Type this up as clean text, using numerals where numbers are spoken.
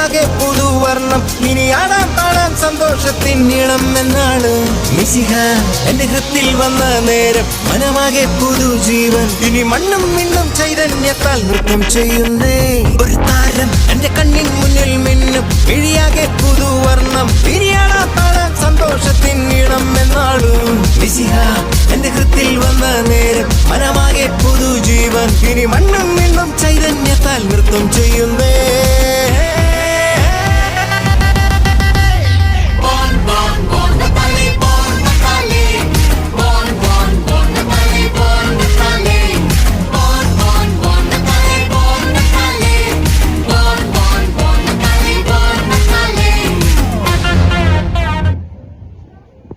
മിഴിയാകെ പുതുവർണ്ണം ഇനി ആടാം പാടാം സന്തോഷത്തിൻ നീളം എന്നാണ് മിശിഹ എന്റെ ഹൃത്തിൽ വന്ന നേരം മനമാകെ പുതുജീവൻ ഇനി മണ്ണും മിണ്ണും ചൈതന്യത്താൽ നൃത്തം ചെയ്യുന്നേ ഒരു താരം എന്റെ കണ്ണിൻ മുന്നിൽ മിന്നും മിഴിയാകെ പുതുവർണ്ണം ഇനി ആടാം പാടാം സന്തോഷത്തിൻ നീളം എന്നാണ് മിശിഹ എന്റെ ഹൃത്തിൽ വന്ന നേരം മനമാകെ പുതുജീവൻ ഇനി മണ്ണും മിണ്ണും ചൈതന്യത്താൽ നൃത്തം ചെയ്യുന്നേ